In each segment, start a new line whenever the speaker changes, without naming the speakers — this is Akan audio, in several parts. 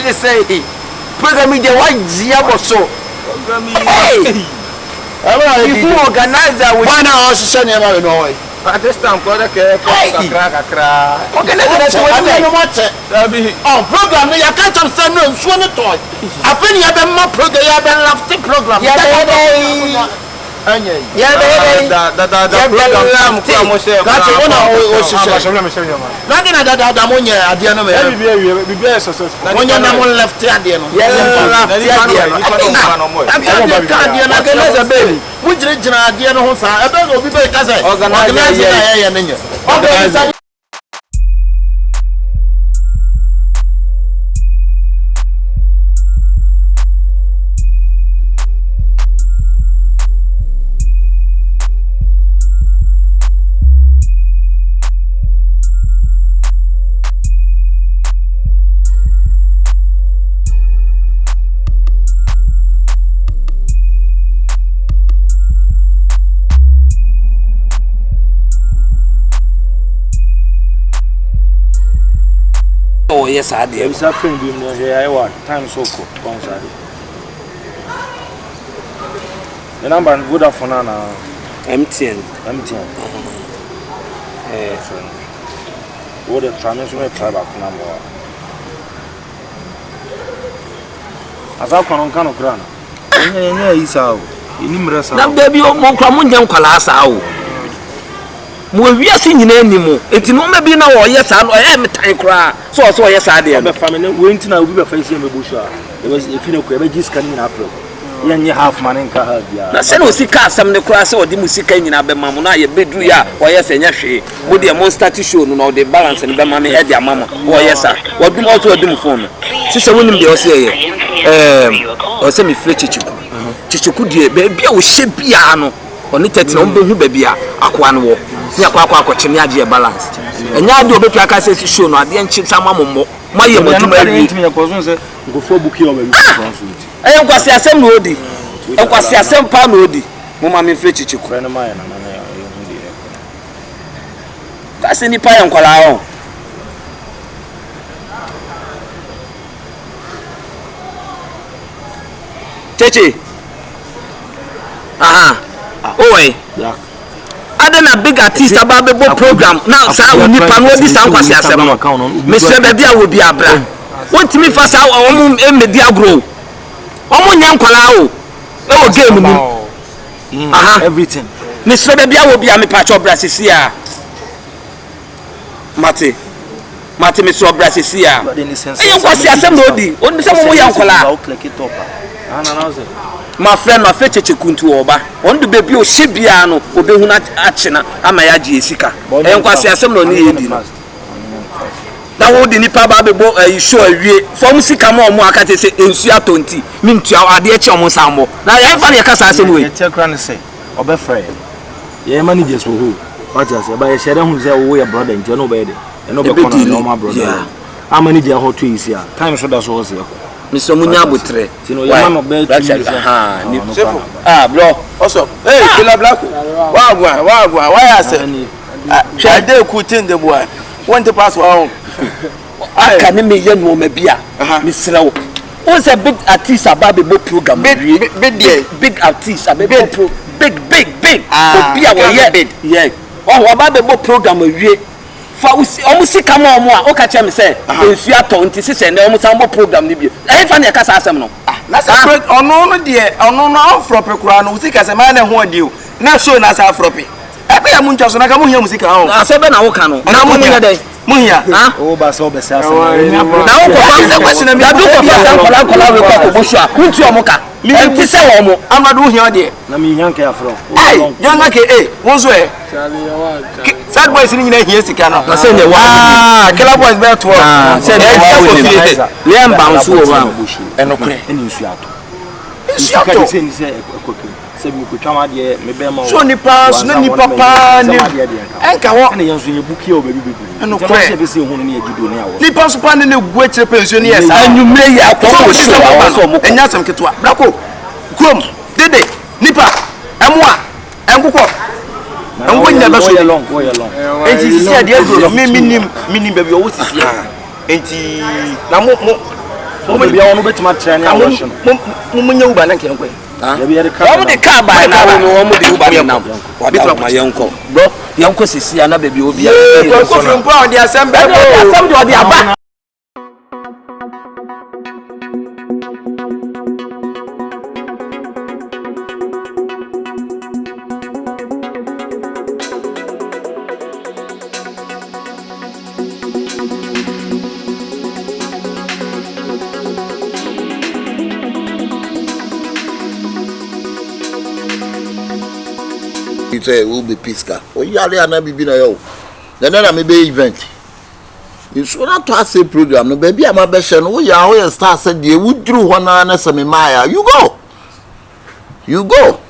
they say programming the white Ziabo so. Hey! You organizer with one hour to send him out in Norway. At this time, brother, program, you can't send no swan toy. I think you have a more program, you have a lofty program.
Oh yes, I did.
It's a friend here. I want time so cool. The number Vodafone now.
MTN.
What the transmission travel number. As I can on Crown. Yeah, he's out.
Now, baby, you're more common than Colassa. We are seeing anymore. It's no maybe now or yes, I am a time cry. So yes, I did. The family went to now. We were facing the bush. There was a few just coming up. Young half man in car. That's no see cars, some the cross or the music in Abemamuna, a bit ya, or yes, and yashi. Would the monster to show no the balance and Bemami at their mamma. Or yes, sir. What do also do for me? Sister William, they say, or semi fletchichu. Chichuku, baby, I ship piano. On it at no baby, aquan. Ya kwa chimia je balance enya de obetu aka se show no ade enchi sama mommo maye moduma ri
me yakozo se ngofo buki o baby translate
kwasi asem no odi kwasi asem pa no odi mo ma me frechichi ko
na maye na na yehudi
kasi ni pa yankwala o cheche aha owe Adena big artist about the program now say we need pan we this ankwase asem no Mr. Baby will be abra want me fast omo media grow omo nyankwala o e wo game ni aha
everything
Mr. Baby will be am patch brasisi a Mate Mr. brasisi a e yankwase asem no di oni se mo yankwala my friend my fecheche kuntu oba on the baby o shebia no obehu na achina ama ya ji esika enkwase asem no ne yedi no na wo di nipa ba bebo show awie from sika ma omo akate se ensu atonti mintua ade eche omo sambo na ya fa ne kasa asem we
te kra ne se obefre ye managers wo ho what just e ba ye share hu se wo your brother nje no be de no be kono no my brother how many dia hot to is here time so da so se
Mr. Munya Butre.
Bro. Also, hey, Killer Black. Why I say? I did quit in the boy. Want to pass home.
I can't make you know maybe. Miss Low. What's a big artist about the book program? Big artist, a big. Yeah. Oh, about the book program. Almost come on more. Okay, tell me say. If you are 26 and almost some program, maybe. I find a casa asem no.
That's a great or no dear or no from Procran. We see as a man who do. Not sure as a floppy. I pay a munchas and I come here music. I said, Ben Okano. And I'm on day. Munya. Oh, Basso Bessa. Now, the question I do for Busha. Who's your mocha? Leave this homo. I'm not doing here, dear. I mean, young careful. Hey, young okay, once way. Sad boy sitting in here, Sicano. I said, wow, Killer boys better to work. Said, Liam bounce over and okay, and you shot. So ni pass, no ni papa, ni enka wo na yanso ye buki o baby baby. No kwa se be se hu no ye gido ne awo. Ni pass pan ne gwetre pensioners. Anwumre ya akwa wo so mo. Enya sam ketwa. Brako. Krom. Dede. Nipa. Emwa. Enkukọ. Enwo nya be so ye long. Enti sisi ade agro. Me minim baby o wo sisi. Enti na mo
Obi a onu betima trene a wo hwe.
Munya uba na kenko.
Omo de car by na wo omo de uba nam. Wada ma yenko. Bro, yenko sisi ana baby obi a.
Ko fimpo odi asem be bo.
Asem de odi aba.
Say will be Pisca. Oh, yale and be na yo. Then I may be event. You should not to say program. No baby, I'm a best and we are start said you would drew one honest and Maya. You go. You go.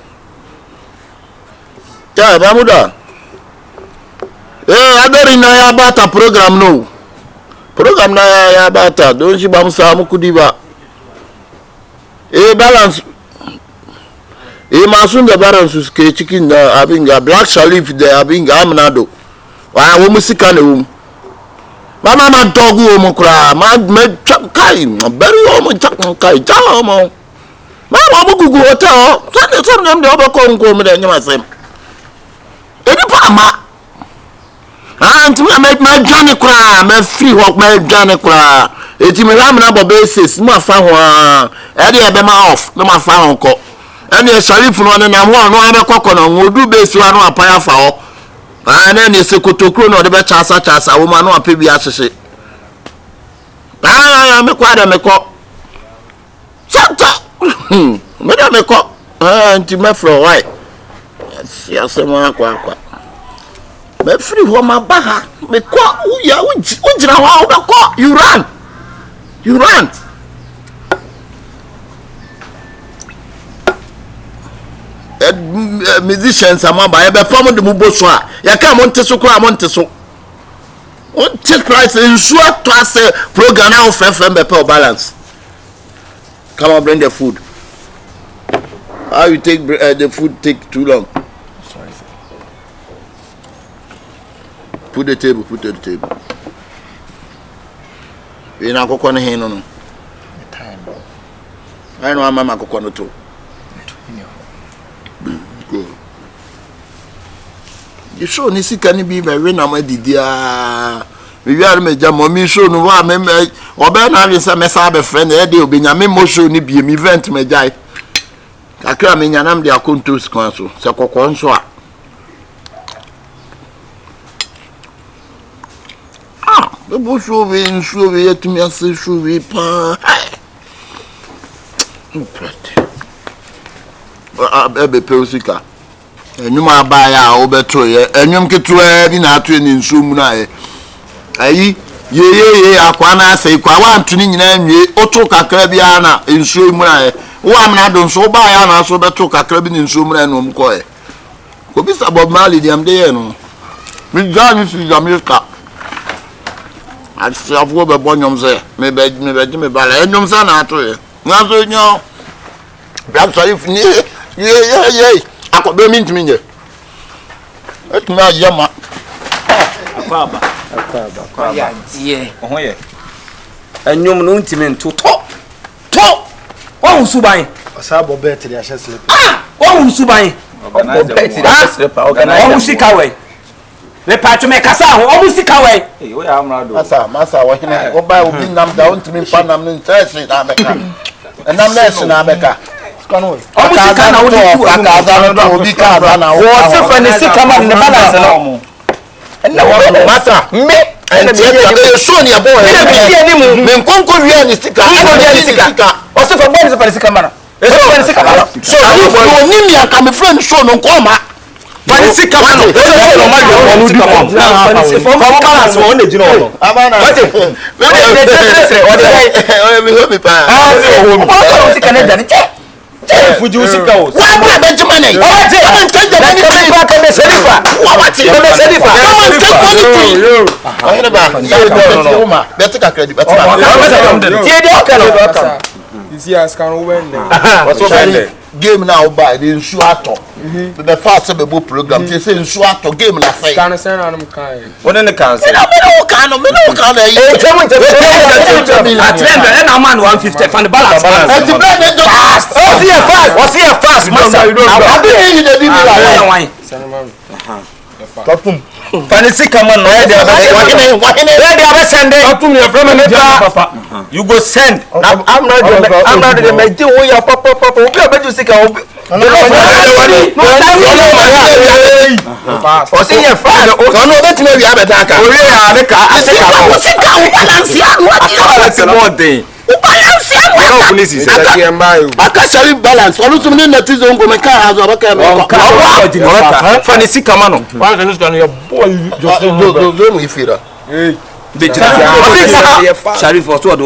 Yeah, Bamuda. I don't know about a program no. Program na about don't you bamsa mukudiba. Balance. Masun the balance is chicken having a black Sherif there having Amerado. Why woman sick on the room? Mama dog woman cry, my kai, very woman chucking kai, Jamo. My mama go hotel, some them the other come and you must say. Any pama. And to make my Johnny cry, my free walk my Johnny cry. It's me Amerado basis, my fan, Eddie Abema off, no my fan uncle. And the Sherif no na ho no amekoko no wodu besi wa no apaya fa ho na ne sekotokro no de be chasa wo ma no apebi asese amekwa da meko chata me da meko anti me fro why si asema akwa me free ho ma ba ha me ko uya ujira ho be ko you run musicians amamba e be form de muboso a ya ka monteso kura monteso on take price ensure to as program now fm be per balance. Come on, bring the food. How you take the food take too long? Sorry, sir. Put the table. We na kokko no hin no. The time. I know mama kokko no to. You show ni sika ni bi me na ma didia me wi are me jamo mi show no wa me obe na wi se me sa be friend e dey obenya me mo show ni bi me event me jai kakra me nyanam de akontos kwan so se kokko nso a be bo show we nso we yetumi ase show we pa be peusika enyum abaya obeto ye enyum ketua bi na ato ni nsumu na ye ayi ye akwa na asai kwa wantu ni nyina nwie oto kakra bi ana nsumu na ye wo amna do nso ba ya na so beto kakra bi ni nsumu na no mko ye ko bi sa Bob Marley dem de ye no mi jani si Jamaica ati afwo be bonyom se me bala enyum sa na ato ye na so nyo bi am Sherif ni ye akobe mi ntimi nye etumi ayema
akaba ya die oho ye enyum no ntimi nto to wa usuban
Osabo bet de ahye slip
wa usuban organize o musika we me patcho me kasa ho o musika we
we Amerado
masa wo hene wo ba obi nam da ntimi pa nam ne ntase na beka enam nese na beka
Omusika na wodi ku
akaza no obi ka za na
wo se fa ne sika ma ne balance no
na wo masa me enti so ni abo
e na bi ni mu
me nkonko wi ni sika
o se fa bo ni se fa ne sika ma na e se fa ne sika ma
so wo ni mi aka me friend so no nko ma
fa ne sika ma no e se no ma de wo di mo na fa ne sika fa balance wo ne jino no
abana
we
me ho mi pa
o sika ne dani fuji usika wo
wa ba Benjamin o je am tanja mani
ba ka me Sherifa
wa ti me Sherifa ahene ba no beti ka credit beti ba
tie de okano
isi askan wo wen
what's over game now by the insuator. The first of the program, they say insuator game na say.
Can say na am kai.
What in the council?
Me no can.
Tell me. At the end, and a man 150 from the balance.
Fast.
Was he a fast?
I be in the
Why?
Kapum.
Fancy come on, where they are sending. You go send. I'm not the major way your papa. We are better to see.
Balance.
Sherif was what do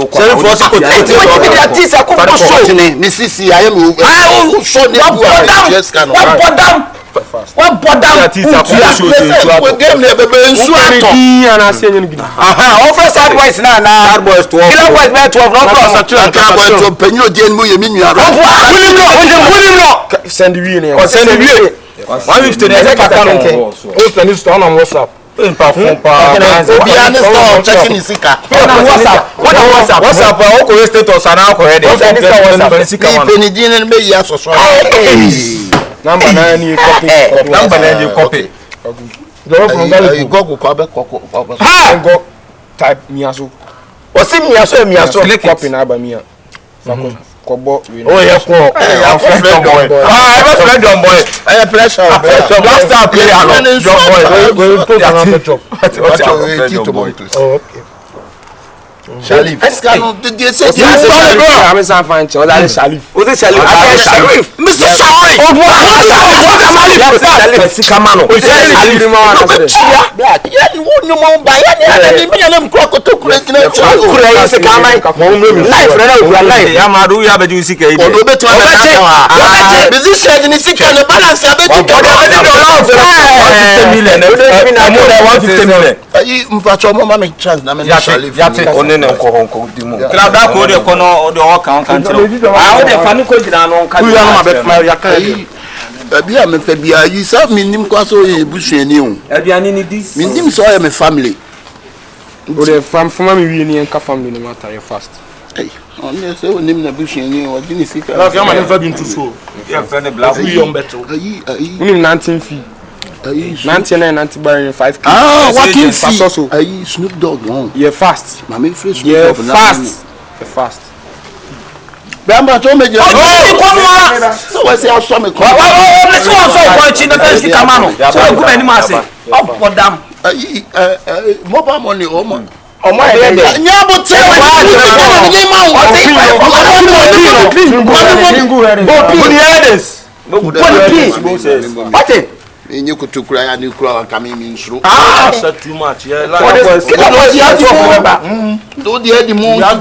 Number 9 copy. Go type miaso. Osi miaso copy na ba mia. Kobo we know. Oh yeah, ko. Friend boy. Friend boy. Pressure. WhatsApp player no. Boy. We put another job. Oh, okay.
Sherif.
I'm saying fine. Sherif.
Sherif. Mr. Sorry.
Baby, I'm a Fabia. You saw me name Quaso Bushani. Mindim saw my family.
From family and family no matter fast.
Hey, only so name the Bushani or didn't see.
I've never been to school.
You friend the black young better.
19 feet. 99 90 5.
Ah, working fee. Snoop Dogg.
You're fast.
Mammy fresh.
You're fast. You're fast.
Bamba to me. So I say I saw me.
Let's go so the first camano. So go any mass. Up for them.
Mobile money or money.
Oh my God.
And you could cry and you cry coming in through.
Ah, that's too much. Yeah,
do the Eddie Moon.
I